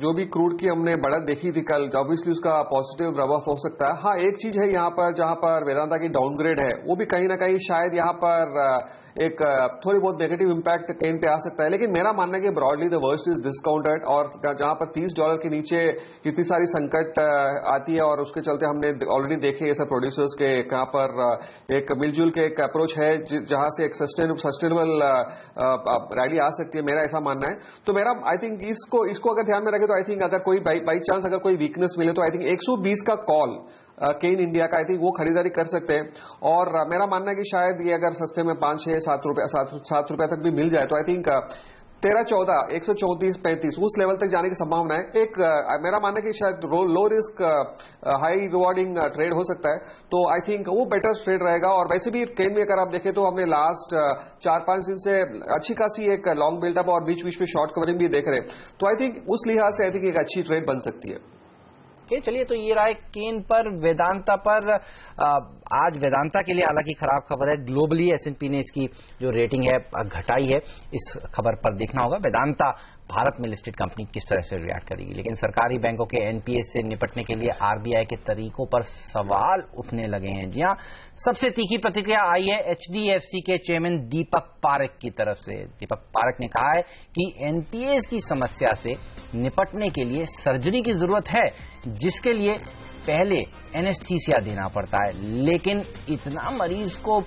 Speaker 6: जो भी क्रूड की हमने बढ़त देखी थी कल, ऑब्वियसली उसका पॉजिटिव रब ऑफ हो सकता है। हाँ, एक चीज है यहाँ पर जहां पर वेदांता की डाउनग्रेड है, वो भी कहीं ना कहीं शायद यहाँ पर एक थोड़ी बहुत नेगेटिव इंपैक्ट केन पे आ सकता है। लेकिन मेरा मानना है कि broadly the worst is discounted, और जहां पर $30 के नीचे इतनी सारी संकट आती है, और उसके चलते हमने ऑलरेडी देखे ये सब प्रोड्यूसर्स के कहां पर एक मिलजुल के एक अप्रोच है जहां से एक सस्टेनेबल रैली आ सकती है, मेरा ऐसा मानना है। तो मेरा आई थिंक इसको अगर ध्यान में रखे, तो आई थिंक अगर कोई बाई चांस अगर कोई वीकनेस मिले, तो आई थिंक 120 का कॉल केन इंडिया का, आई थिंक वो खरीदारी कर सकते हैं। और मेरा मानना है कि शायद ये अगर सस्ते में 5, 6, 7 रुपए तक भी मिल जाए, तो आई थिंक 13, 14, 134, 35 उस लेवल तक जाने की संभावना है। एक मेरा मानना है कि शायद low risk high rewarding trade हो सकता है, तो आई थिंक वो बेटर ट्रेड रहेगा। और वैसे भी केन में अगर आप देखें तो हमने लास्ट 4-5 दिन से अच्छी खासी एक लॉन्ग बिल्डअप और बीच बीच में शॉर्ट कवरिंग भी देख रहे हैं, तो आई थिंक उस लिहाज से आई थिंक एक अच्छी ट्रेड बन सकती है।
Speaker 2: चलिए, तो ये रहा है केन पर। वेदांता पर आज वेदांता के लिए हालांकि खराब खबर है, ग्लोबली S&P ने इसकी जो रेटिंग है घटाई है। इस खबर पर देखना होगा वेदांता भारत में लिस्टेड कंपनी किस तरह से रिएक्ट करेगी। लेकिन सरकारी बैंकों के NPA से निपटने के लिए RBI के तरीकों पर सवाल उठने लगे हैं। जी हां, सबसे तीखी प्रतिक्रिया आई है HDFC के चेयरमैन दीपक पारेख की तरफ से। दीपक पारेख ने कहा है कि NPAs की समस्या से निपटने के लिए सर्जरी की जरूरत है, जिसके लिए पहले एनेस्थीसिया देना पड़ता है, लेकिन इतना मरीज को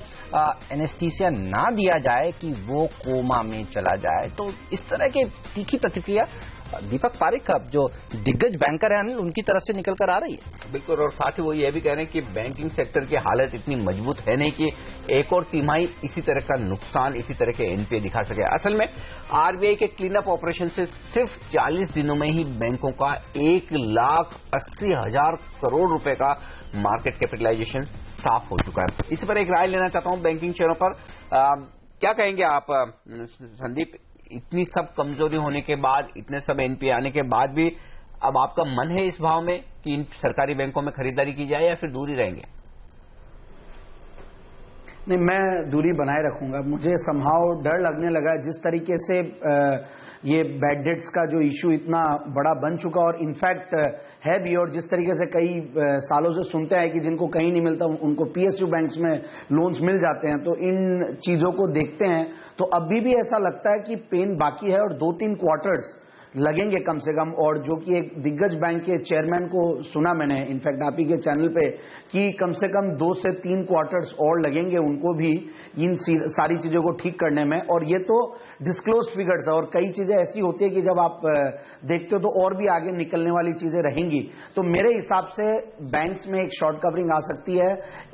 Speaker 2: एनेस्थीसिया ना दिया जाए कि वो कोमा में चला जाए। तो इस तरह के तीखी प्रतिक्रिया दीपक पारेख का, जो दिग्गज बैंकर है अनिल, उनकी तरफ से निकल कर आ रही है।
Speaker 1: बिल्कुल, और साथ ही वो ये भी कह रहे हैं कि बैंकिंग सेक्टर की हालत इतनी मजबूत है नहीं कि एक और तिमाही इसी तरह का नुकसान, इसी तरह के NPA दिखा सके। असल में RBI के क्लीन अप ऑपरेशन से सिर्फ 40 दिनों में ही बैंकों का 1,80,000 करोड़ रुपए का मार्केट कैपिटलाइजेशन साफ हो चुका है। इस पर एक राय लेना चाहता हूं बैंकिंग शेयरों पर। क्या कहेंगे आप संदीप? इतनी सब कमजोरी होने के बाद, इतने सब NPA आने के बाद भी अब आपका मन है इस भाव में कि इन सरकारी बैंकों में खरीदारी की जाए, या फिर दूरी रहेंगे?
Speaker 5: नहीं, मैं दूरी बनाए रखूंगा। मुझे समहाउ डर लगने लगा जिस तरीके से ये बैड डेट्स का जो इशू इतना बड़ा बन चुका, और इनफैक्ट है भी, और जिस तरीके से कई सालों से सुनते हैं कि जिनको कहीं नहीं मिलता उनको PSU बैंक्स में लोन्स मिल जाते हैं, तो इन चीजों को देखते हैं तो अभी भी ऐसा लगता है कि पेन बाकी है और 2-3 क्वार्टर्स लगेंगे कम से कम। और जो कि एक दिग्गज बैंक के चेयरमैन को सुना मैंने इनफैक्ट आप ही के चैनल पे कि कम से कम 2 से 3 क्वार्टर्स और लगेंगे उनको भी इन सारी चीजों को ठीक करने में। और ये तो डिस्क्लोज्ड फिगर्स है, और कई चीजें ऐसी होती है कि जब आप देखते हो तो और भी आगे निकलने वाली चीजें रहेंगी। तो मेरे हिसाब से बैंक्स में एक शॉर्ट कवरिंग आ सकती है।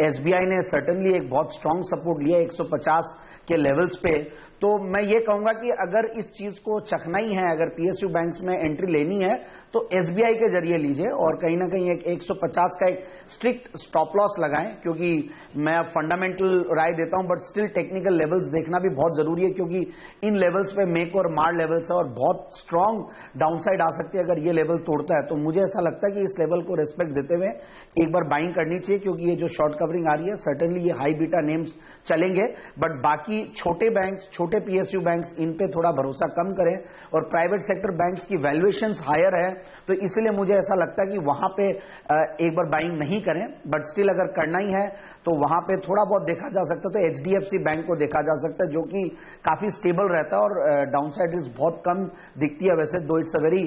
Speaker 5: SBI ने सर्टनली एक बहुत स्ट्रांग सपोर्ट लिया 150 के लेवल्स पे। तो मैं ये कहूंगा कि अगर इस चीज को चखना ही है, अगर PSU बैंक्स में एंट्री लेनी है तो SBI के जरिए लीजिए, और कहीं ना कहीं एक 150 का एक स्ट्रिक्ट स्टॉप लॉस लगाएं। क्योंकि मैं अब फंडामेंटल राय देता हूं, बट स्टिल टेक्निकल लेवल्स देखना भी बहुत जरूरी है, क्योंकि इन लेवल्स पे मेक और मार लेवल्स है और बहुत स्ट्रांग डाउनसाइड आ सकती है अगर ये लेवल तोड़ता है। तो मुझे ऐसा लगता है कि इस लेवल को रेस्पेक्ट देते हुए एक बार बाइंग करनी चाहिए, क्योंकि ये जो शॉर्ट कवरिंग आ रही है सर्टेनली ये हाई बीटा नेम्स चलेंगे, बट बाकी छोटे बैंक्स, छोटे PSU बैंक्स, इन पे थोड़ा भरोसा कम करें और प्राइवेट सेक्टर बैंक्स की वैल्यूएशंस हायर है, तो इसलिए मुझे ऐसा लगता है कि वहां पे एक बार बाइंग नहीं करें, बट स्टिल अगर करना ही है तो वहां पे थोड़ा बहुत देखा जा सकता है, तो HDFC बैंक को देखा जा सकता है जो कि काफी स्टेबल रहता है और डाउनसाइड रिस्क बहुत कम दिखती है वैसे, दो it's a very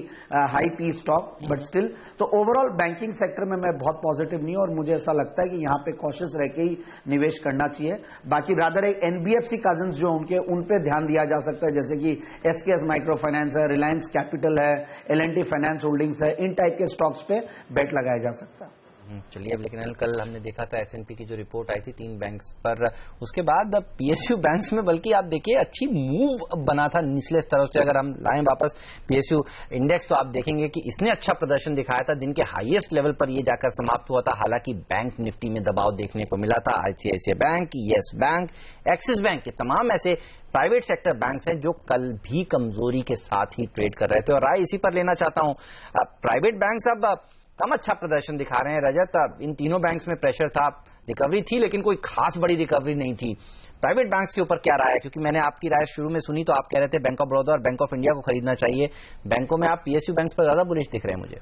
Speaker 5: high P stock, but still. तो ओवरऑल बैंकिंग सेक्टर में मैं बहुत पॉजिटिव नहीं हूं और मुझे ऐसा लगता है कि यहां पे कॉशियस रह के ही निवेश करना चाहिए। बाकी रादर एक NBFC कजन्स जो उनके, उन पे ध्यान दिया जा सकता है, जैसे कि SKS माइक्रो फाइनेंस है, रिलायंस कैपिटल है, L&T फाइनेंस होल्डिंग्स है, इन टाइप के स्टॉक्स पे बेट लगाया जा सकता है।
Speaker 2: चलिए, अब लेकिन कल हमने देखा था S&P की जो रिपोर्ट आई थी 3 बैंक्स पर, उसके बाद अब PSU बैंक्स में बल्कि आप देखिए अच्छी मूव बना था निचले स्तरों से। अगर हम लाएं वापस PSU इंडेक्स तो आप देखेंगे कि इसने अच्छा प्रदर्शन दिखाया था, दिन के हाईएस्ट लेवल पर ये जाकर समाप्त हुआ था। हालांकि बैंक निफ्टी में दबाव देखने को मिला था। ICICI bank, yes bank, axis bank के तमाम ऐसे प्राइवेट सेक्टर बैंक्स हैं जो कल भी कमजोरी के साथ ही ट्रेड कर रहे थे। और राय इसी पर लेना चाहता हूं, प्राइवेट बैंक्स अब कम अच्छा प्रदर्शन दिखा रहे हैं। रजत, इन तीनों बैंक्स में प्रेशर था, रिकवरी थी, लेकिन कोई खास बड़ी रिकवरी नहीं थी। प्राइवेट बैंक्स के ऊपर क्या राय है? क्योंकि मैंने आपकी राय शुरू में सुनी तो आप कह रहे थे बैंक ऑफ बड़ौदा और बैंक ऑफ इंडिया को खरीदना चाहिए। बैंकों में आप PSU बैंक्स पर ज्यादा बुलिश दिख रहे हैं मुझे।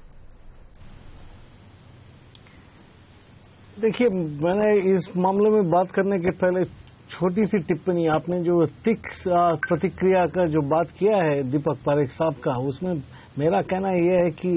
Speaker 4: देखिए, मैंने इस मामले में बात करने के पहले छोटी सी टिप्पणी, आपने जो तीक्ष्ण प्रतिक्रिया का जो बात किया है दीपक पारेख साहब का, उसमें मेरा कहना यह है कि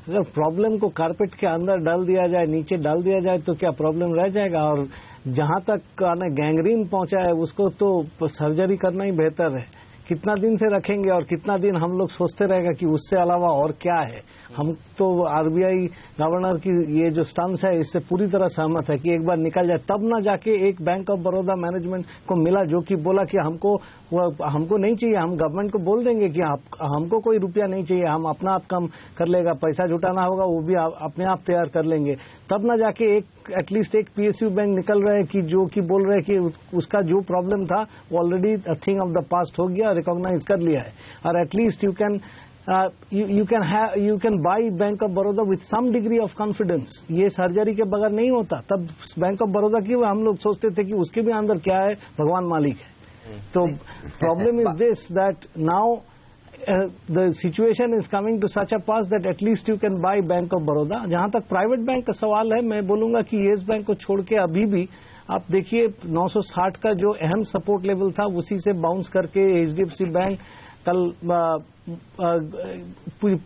Speaker 4: अगर प्रॉब्लम को कारपेट के अंदर डाल दिया जाए, नीचे डाल दिया जाए, तो क्या प्रॉब्लम रह जाएगा? और जहां तक गैंग्रीन पहुंचा है उसको तो सर्जरी करना ही बेहतर है। कितना दिन से रखेंगे और कितना दिन हम लोग सोचते रहेगा कि उससे अलावा और क्या है। हम तो RBI गवर्नर की ये जो स्टैंस है इससे पूरी तरह सहमत है कि एक बार निकल जाए, तब ना जाके एक बैंक ऑफ बड़ौदा मैनेजमेंट को मिला जो कि बोला कि हमको नहीं चाहिए, हम गवर्नमेंट को बोल देंगे कि हमको कोई रुपया नहीं चाहिए, हम अपना आप काम कर लेगा, पैसा जुटाना होगा वो भी अपने आप तैयार कर लेंगे। तब ना जाके एटलीस्ट एक PSU बैंक निकल रहा है कि जो कि बोल रहे हैं कि उसका जो प्रॉब्लम था वो already thing of the past हो गया, रिकॉग्नाइज कर लिया है। और at least you can buy Bank of Baroda with some degree of confidence. ये सर्जरी के बगैर नहीं होता। तब बैंक ऑफ बड़ौदा की हम लोग सोचते थे कि उसके भी अंदर क्या है, भगवान मालिक है। तो problem is this that now the situation is coming to such a pass that at least you can buy Bank of Baroda। जहां तक प्राइवेट बैंक का सवाल है, मैं बोलूंगा कि येस बैंक को छोड़ के अभी भी आप देखिए 960 का जो अहम सपोर्ट लेवल था उसी से बाउंस करके HDFC बैंक कल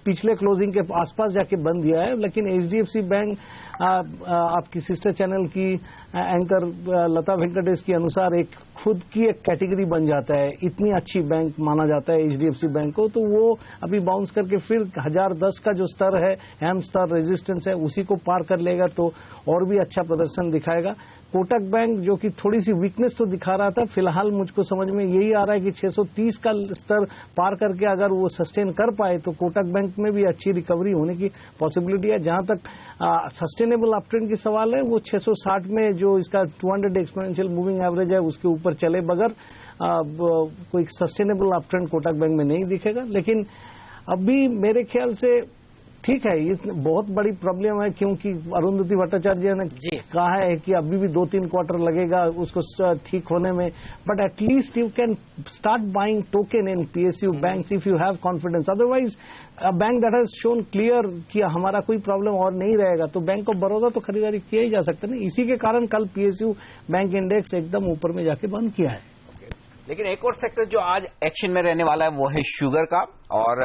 Speaker 4: पिछले क्लोजिंग के आसपास जाके बंद दिया है। लेकिन HDFC बैंक आपकी सिस्टर चैनल की एंकर लता वेंकटेश के अनुसार एक खुद की एक कैटेगरी बन जाता है। इतनी अच्छी बैंक माना जाता है HDFC बैंक को, तो वो अभी बाउंस करके फिर 1010 का जो स्तर है, अहम स्तर रेजिस्टेंस है, उसी को पार कर लेगा तो और भी अच्छा प्रदर्शन दिखाएगा। कोटक बैंक जो कि थोड़ी सी वीकनेस तो दिखा रहा था, फिलहाल मुझको समझ में यही आ रहा है कि 630 का स्तर पार करके अगर वो सस्टेन कर पाए तो कोटक बैंक में भी अच्छी रिकवरी होने की पॉसिबिलिटी है। जहां तक सस्टेनेबल अपट्रेंड की सवाल है, वो 660 में जो इसका 200 एक्सपोनेंशियल मूविंग एवरेज है उसके ऊपर चले बगैर कोई सस्टेनेबल अपट्रेंड कोटक बैंक में नहीं दिखेगा। लेकिन अभी मेरे ख्याल से ठीक है, इस बहुत बड़ी प्रॉब्लम है क्योंकि अरुंधति भट्टाचार्य ने कहा है कि अभी भी 2-3 क्वार्टर लगेगा उसको ठीक होने में, but at least you can start buying token in PSU banks if you have confidence. Otherwise a bank that has shown clear कि हमारा कोई प्रॉब्लम और नहीं रहेगा तो बैंक ऑफ बड़ौदा तो खरीदारी किया ही जा सकता नहीं। इसी के कारण कल PSU बैंक इंडेक्स एकदम ऊपर में जाके बंद किया है।
Speaker 1: लेकिन एक और सेक्टर जो आज एक्शन में रहने वाला है वो है शुगर का। और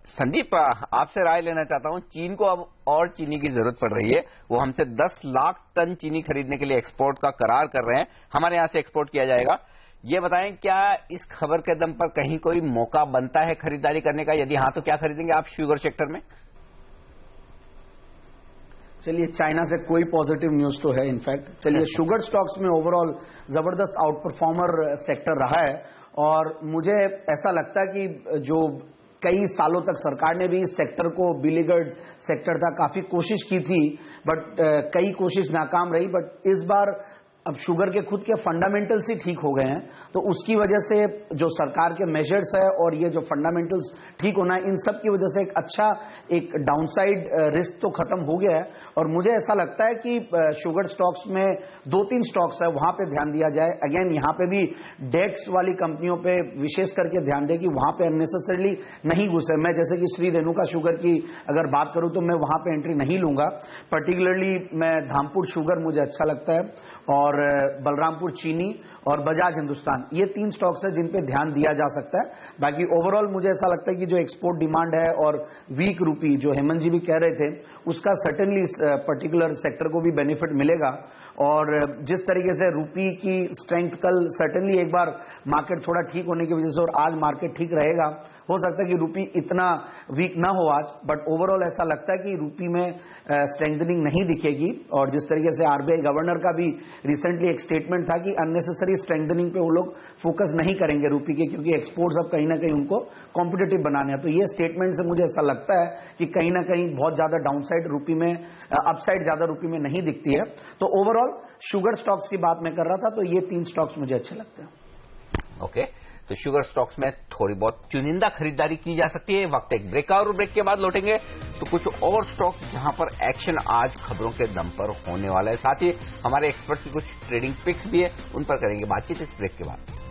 Speaker 1: संदीप, आपसे राय लेना चाहता हूं, चीन को अब और चीनी की जरूरत पड़ रही है। वो हमसे 10 लाख टन चीनी खरीदने के लिए एक्सपोर्ट का करार कर रहे हैं, हमारे यहां से एक्सपोर्ट किया जाएगा। ये बताएं, क्या इस खबर के दम पर कहीं कोई मौका बनता है खरीदारी करने का? यदि हां तो क्या खरीदेंगे आप शुगर सेक्टर में?
Speaker 5: चलिए, चाइना से कोई पॉजिटिव न्यूज तो है इनफैक्ट। चलिए, शुगर स्टॉक्स में ओवरऑल जबरदस्त आउट परफॉर्मर सेक्टर रहा है और मुझे ऐसा लगता है कि जो कई सालों तक सरकार ने भी इस सेक्टर को बिलीगर्ड सेक्टर था, काफी कोशिश की थी, बट कई कोशिश नाकाम रही। बट इस बार अब शुगर के खुद के फंडामेंटल्स ही ठीक हो गए हैं, तो उसकी वजह से जो सरकार के मेजर्स है और ये जो फंडामेंटल्स ठीक होना है, इन सब की वजह से एक अच्छा एक डाउनसाइड रिस्क तो खत्म हो गया है। और मुझे ऐसा लगता है कि शुगर स्टॉक्स में 2-3 स्टॉक्स है, वहां पे ध्यान दिया जाए। अगेन यहां पे भी डेट्स वाली कंपनियों पे विशेष करके ध्यान दें कि वहां पे अननेसेसरली नहीं घुसे। मैं जैसे कि श्री रेणुका शुगर की अगर बात करूं तो मैं वहां पे एंट्री नहीं लूंगा। पर्टिकुलरली मैं धामपुर शुगर मुझे अच्छा लगता है, और बलरामपुर चीनी और बजाज हिंदुस्तान, ये 3 स्टॉक्स है जिन पे ध्यान दिया जा सकता है। बाकी ओवरऑल मुझे ऐसा लगता है कि जो एक्सपोर्ट डिमांड है और वीक रूपी, जो हेमंत जी भी कह रहे थे, उसका सर्टेनली पर्टिकुलर सेक्टर को भी बेनिफिट मिलेगा। और जिस तरीके से रूपी की स्ट्रेंथ, कल सर्टेनली एक बार मार्केट थोड़ा ठीक होने की वजह से और आज मार्केट ठीक रहेगा, हो सकता है कि रूपी इतना वीक ना हो आज, बट ओवरऑल ऐसा लगता है कि रूपी में स्ट्रेंथनिंग नहीं दिखेगी। और जिस तरीके से आरबीआई गवर्नर का भी रिसेंटली एक स्टेटमेंट था कि अननेसेसरी स्ट्रेंथनिंग पे वो लोग फोकस नहीं करेंगे रूपी के, क्योंकि एक्सपोर्ट्स अब कहीं ना कहीं उनको कॉम्पिटिटिव बनाने हैं। तो ये स्टेटमेंट से मुझे ऐसा लगता है कि कहीं ना कहीं बहुत ज्यादा डाउनसाइड रूपी में, अपसाइड ज्यादा रूपी में नहीं दिखती है। तो ओवरऑल शुगर स्टॉक्स की बात मैं कर रहा था, तो ये 3 स्टॉक्स मुझे अच्छे लगते हैं।
Speaker 1: ओके, तो शुगर स्टॉक्स में थोड़ी बहुत चुनिंदा खरीदारी की जा सकती है। वक्त एक ब्रेक का, और ब्रेक के बाद लौटेंगे तो कुछ और स्टॉक जहां पर एक्शन आज खबरों के दम पर होने वाला है। साथ ही हमारे एक्सपर्ट्स की कुछ ट्रेडिंग पिक्स भी है, उन पर करेंगे बातचीत इस ब्रेक के बाद।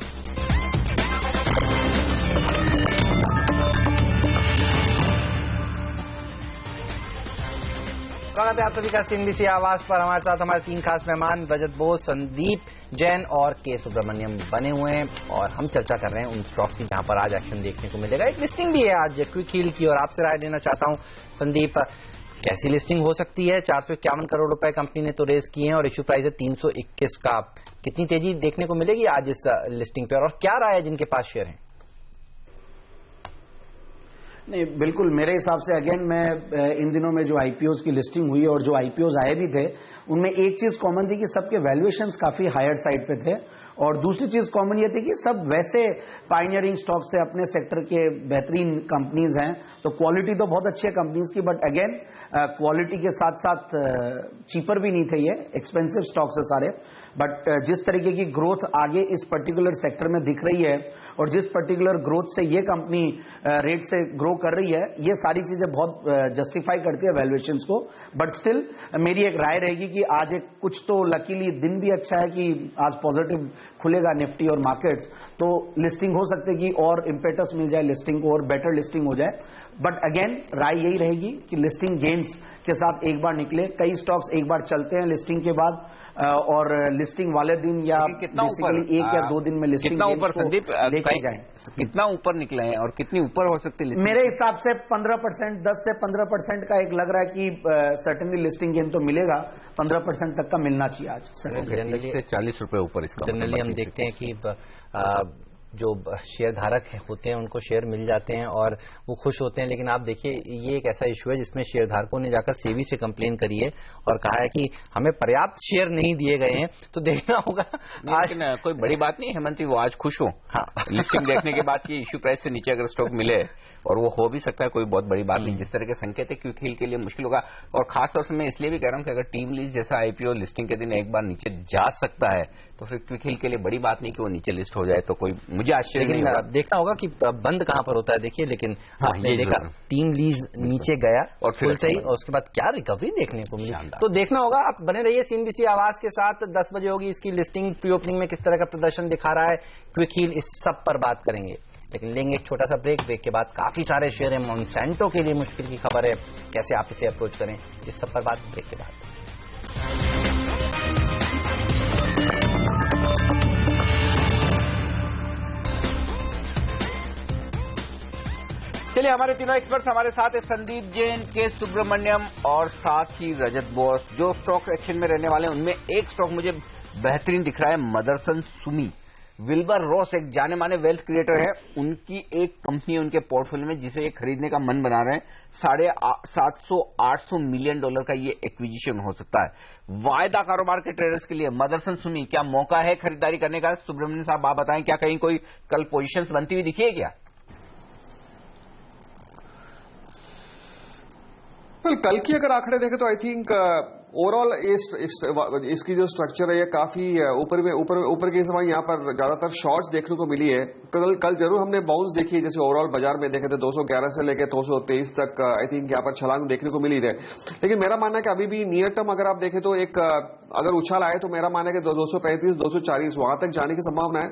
Speaker 2: स्वागत है आप सभी का सीएनबीसी आवाज पर। हमारे साथ हमारे 3 खास मेहमान रजत बोस, संदीप जैन और के सुब्रमण्यम बने हुए हैं, और हम चर्चा कर रहे हैं उन स्टॉक्स की जहां पर आज एक्शन देखने को मिलेगा। एक लिस्टिंग भी है आज क्विक हील की, और आपसे राय लेना चाहता हूं संदीप, कैसी लिस्टिंग हो सकती है? 451 करोड़ रुपए कंपनी ने तो रेज किए हैं और इश्यू प्राइस है 321 का। कितनी तेजी देखने को मिलेगी आज इस लिस्टिंग पे, और क्या राय है जिनके पास शेयर है?
Speaker 5: नहीं, बिल्कुल मेरे हिसाब से अगेन मैं इन दिनों में जो आईपीओज की लिस्टिंग हुई और जो आईपीओज आए भी थे, उनमें एक चीज कॉमन थी कि सबके वैल्यूएशंस काफी हायर साइड पे थे, और दूसरी चीज कॉमन ये थी कि सब वैसे पायनियरिंग स्टॉक्स थे, अपने सेक्टर के बेहतरीन कंपनीज हैं। तो क्वालिटी तो बहुत अच्छी है कंपनीज की, बट अगेन क्वालिटी के साथ साथ चीपर भी नहीं थे, ये एक्सपेंसिव स्टॉक्स है सारे। बट जिस तरीके की ग्रोथ आगे इस पर्टिकुलर सेक्टर में दिख रही है, और जिस पर्टिकुलर ग्रोथ से ये कंपनी रेट से ग्रो कर रही है, ये सारी चीजें बहुत जस्टिफाई करती है वैल्यूएशंस को। बट स्टिल मेरी एक राय रहेगी कि आज एक कुछ तो लकीली दिन भी अच्छा है कि आज पॉजिटिव खुलेगा निफ्टी और मार्केट्स, तो लिस्टिंग हो सकती है कि और इम्पेटस मिल जाए लिस्टिंग को और बेटर लिस्टिंग हो जाए। बट अगेन राय यही रहेगी कि लिस्टिंग गेन्स के साथ एक बार निकले। कई स्टॉक्स एक बार चलते हैं लिस्टिंग के बाद, और लिस्टिंग वाले दिन या बेसिकली 1 या 2 दिन में लिस्टिंग
Speaker 1: कितना ऊपर संदीप
Speaker 5: लेके जाएं,
Speaker 1: कितना ऊपर निकले हैं और कितनी ऊपर हो सकती है?
Speaker 5: मेरे हिसाब से 15%, 10 से 15% का एक लग रहा है कि सर्टेनली लिस्टिंग गेन तो मिलेगा, 15% तक का मिलना चाहिए आज।
Speaker 2: जनरली
Speaker 1: से 40 रुपए ऊपर इसका
Speaker 2: जनरली हम देखते हैं कि जो शेयर धारक होते हैं उनको शेयर मिल जाते हैं और वो खुश होते हैं, लेकिन आप देखिए ये एक ऐसा इशू है जिसमें शेयर धारकों ने जाकर सेबी से कंप्लेन करी है और कहा है कि हमें पर्याप्त शेयर नहीं दिए गए हैं। तो देखना होगा आज।
Speaker 1: कोई बड़ी बात नहीं हेमंत जी, वो आज खुश हो।
Speaker 2: हाँ।
Speaker 1: लिस्टिंग देखने के बाद की इश्यू प्राइस से नीचे अगर स्टॉक मिले, और वो हो भी सकता है, कोई बहुत बड़ी बात नहीं। जिस तरह के संकेत है क्विक हील के लिए मुश्किल होगा, और खासतौर से मैं इसलिए भी कह रहा हूं कि अगर टीम लीज जैसा आईपीओ लिस्टिंग के दिन एक बार नीचे जा सकता है, तो फिर क्विक हील के लिए बड़ी बात नहीं कि वो नीचे लिस्ट हो जाए, तो कोई मुझे आश्चर्य नहीं होगा।
Speaker 2: देखना होगा कि बंद कहां पर होता है। देखिए, लेकिन आपने देखा टीम लीज नीचे गया और फिर सही, और उसके बाद क्या रिकवरी देखने को मिली। तो देखना होगा। आप बने रहिए सीएनबीसी आवाज के साथ। 10 बजे होगी इसकी लिस्टिंग। प्री ओपनिंग में किस तरह का प्रदर्शन दिखा रहा है क्विक हील, इस सब पर बात करेंगे। लेकिन लेंगे एक छोटा सा ब्रेक। ब्रेक के बाद काफी सारे शेयर है। मोनसेंटो के लिए मुश्किल की खबर है, कैसे आप इसे अप्रोच करें, इस सब पर बात ब्रेक के बाद।
Speaker 1: चलिए, हमारे तीनों एक्सपर्ट्स हमारे साथ है, संदीप जैन, के सुब्रमण्यम और साथ ही रजत बोस। जो स्टॉक एक्शन में रहने वाले हैं उनमें एक स्टॉक मुझे बेहतरीन दिख रहा है, मदरसन सुमी। विल्बर रॉस एक जाने माने वेल्थ क्रिएटर है, उनकी एक कंपनी है उनके पोर्टफोलियो में जिसे ये खरीदने का मन बना रहे हैं। $750-800 मिलियन का ये एक्विजिशन हो सकता है। वायदा कारोबार के ट्रेडर्स के लिए मदरसन सुमी क्या मौका है खरीदारी करने का? सुब्रमण्यम साहब आप बताएं, क्या कहीं कोई कल पोजीशंस बनती हुई दिखी है क्या?
Speaker 6: कल की अगर आंकड़े देखें तो आई थिंक ओवरऑल इसकी जो स्ट्रक्चर है ये काफी ऊपर के समय यहाँ पर ज्यादातर शॉर्ट्स देखने को मिली है। कल जरूर हमने बाउंस देखी है, जैसे ओवरऑल बाजार में देखे थे 211 से लेकर 223 तक आई थिंक यहाँ पर छलांग देखने को मिली है। लेकिन मेरा मानना है कि अभी भी नियर टर्म अगर आप देखें तो एक अगर उछाल आए तो मेरा मानना है कि 235 240 वहां तक जाने की संभावना है।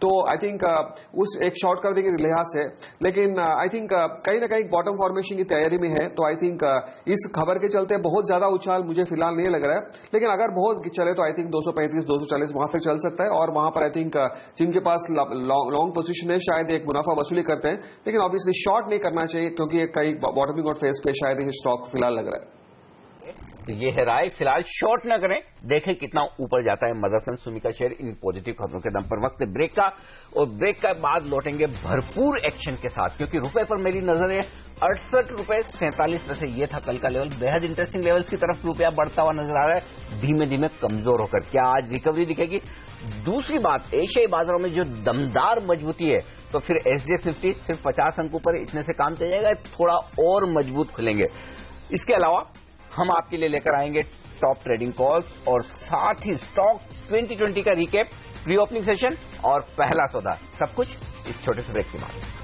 Speaker 6: तो आई थिंक उस एक शॉर्ट कवरिंग के लिहाज से, लेकिन आई थिंक कहीं ना कहीं बॉटम फॉर्मेशन की तैयारी में है। तो आई थिंक इस खबर के चलते बहुत ज्यादा उछाल मुझे फिलहाल नहीं लग रहा है, लेकिन अगर बहुत चले तो आई थिंक 235 240 वहां तक चल सकता है। और वहां पर आई थिंक जिनके पास लॉन्ग पोजीशन है शायद एक मुनाफा वसूली करते हैं, लेकिन ऑब्वियसली शॉर्ट नहीं करना चाहिए क्योंकि कई बॉटमिंग आउट फेज पे शायद स्टॉक फिलहाल लग रहा है।
Speaker 1: तो ये है राय, फिलहाल शॉर्ट न करें, देखें कितना ऊपर जाता है मदरसन सुमी का शेयर इन पॉजिटिव खबरों के दम पर। वक्त ब्रेक का, और ब्रेक के बाद लौटेंगे भरपूर एक्शन के साथ, क्योंकि रुपए पर मेरी नजर है 68 रुपए 47 पैसे ये था कल का लेवल। बेहद इंटरेस्टिंग लेवल्स की तरफ रुपया बढ़ता हुआ नजर आ रहा है, धीमे धीमे कमजोर होकर। क्या आज रिकवरी दिखेगी? दूसरी बात, एशियाई बाजारों में जो दमदार मजबूती है, तो फिर SGX निफ्टी सिर्फ 50 अंकों पर इतने से काम चल जाएगा, थोड़ा और मजबूत खुलेंगे। इसके अलावा हम आपके लिए लेकर आएंगे टॉप ट्रेडिंग कॉल्स और साथ ही स्टॉक 2020 का रिकेप, प्री ओपनिंग सेशन और पहला सौदा, सब कुछ इस छोटे से ब्रेक के बाद।